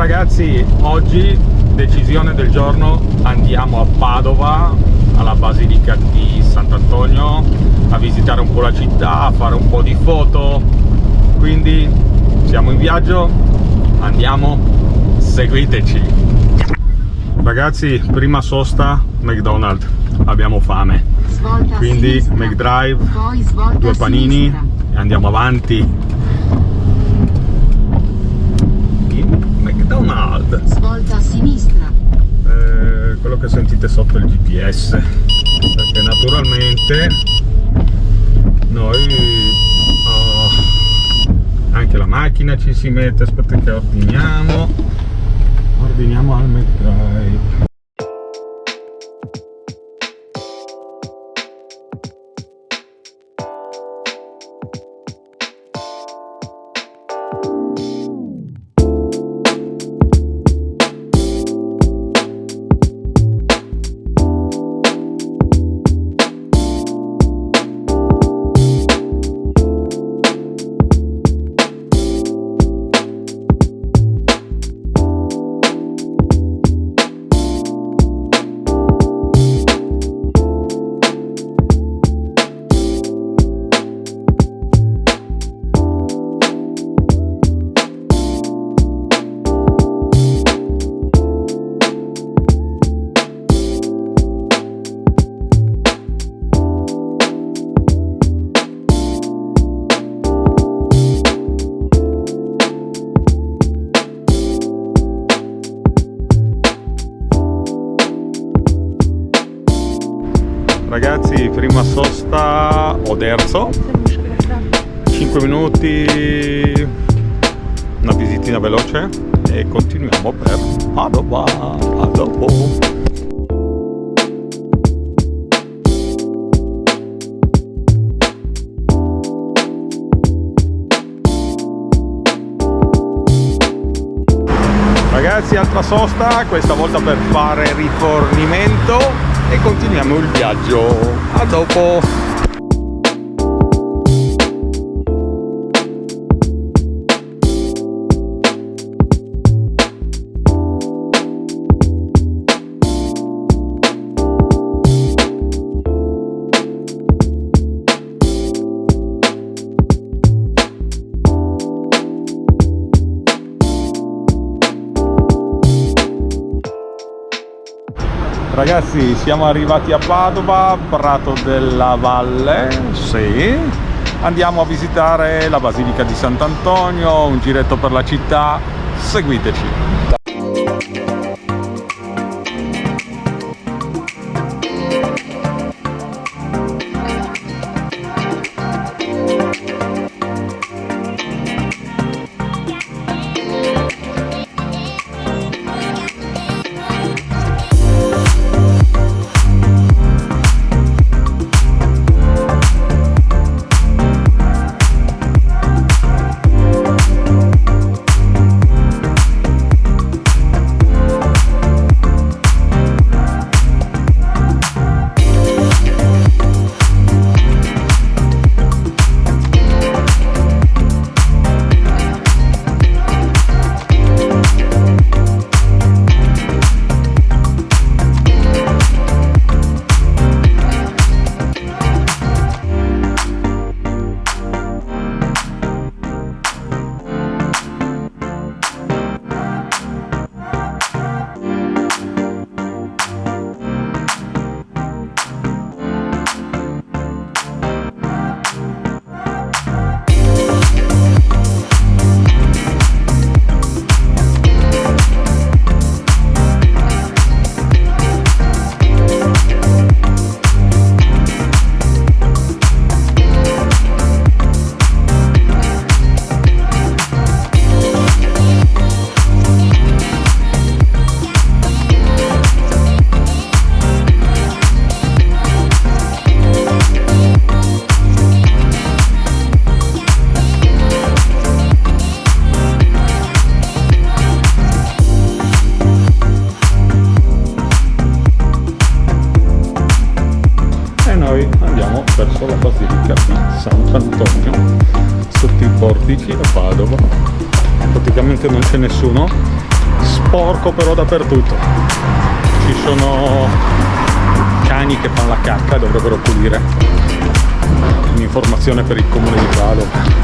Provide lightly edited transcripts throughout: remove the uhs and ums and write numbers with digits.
ragazzi, oggi decisione del giorno, andiamo a Padova alla Basilica di Sant'Antonio a visitare un po' la città, a fare un po' di foto, quindi siamo in viaggio, andiamo, seguiteci. Ragazzi, prima sosta McDonald's, abbiamo fame, quindi McDrive, 2 panini e andiamo avanti. McDonald's, svolta a sinistra, quello che sentite sotto il GPS, perché naturalmente noi anche la macchina ci si mette. Aspetta che ordiniamo al McDrive. Ragazzi, prima sosta Oderzo, 5 minuti, una visitina veloce e continuiamo per Padova. A dopo. Ragazzi, altra sosta, questa volta per fare rifornimento e continuiamo il viaggio. A dopo. Ragazzi, siamo arrivati a Padova, Prato della Valle, sì. Andiamo a visitare la Basilica di Sant'Antonio, un giretto per la città, seguiteci. verso la Basilica di Sant'Antonio sotto i portici a Padova. Praticamente non c'è nessuno, sporco però dappertutto. Ci sono cani che fanno la cacca, dovrebbero pulire. Un'informazione per il comune di Padova.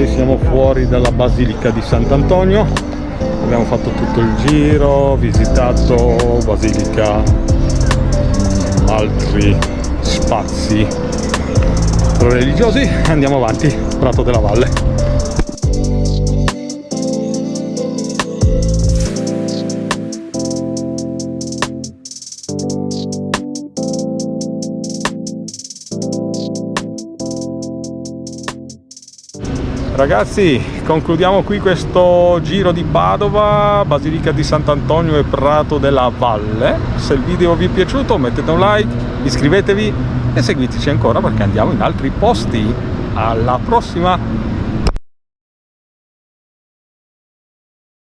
ormai siamo fuori dalla Basilica di Sant'Antonio, abbiamo fatto tutto il giro, visitato Basilica, altri spazi religiosi, andiamo avanti. Prato della Valle. Ragazzi, concludiamo qui questo giro di Padova, Basilica di Sant'Antonio e Prato della Valle. Se il video vi è piaciuto mettete un like, iscrivetevi e seguiteci ancora perché andiamo in altri posti. Alla prossima!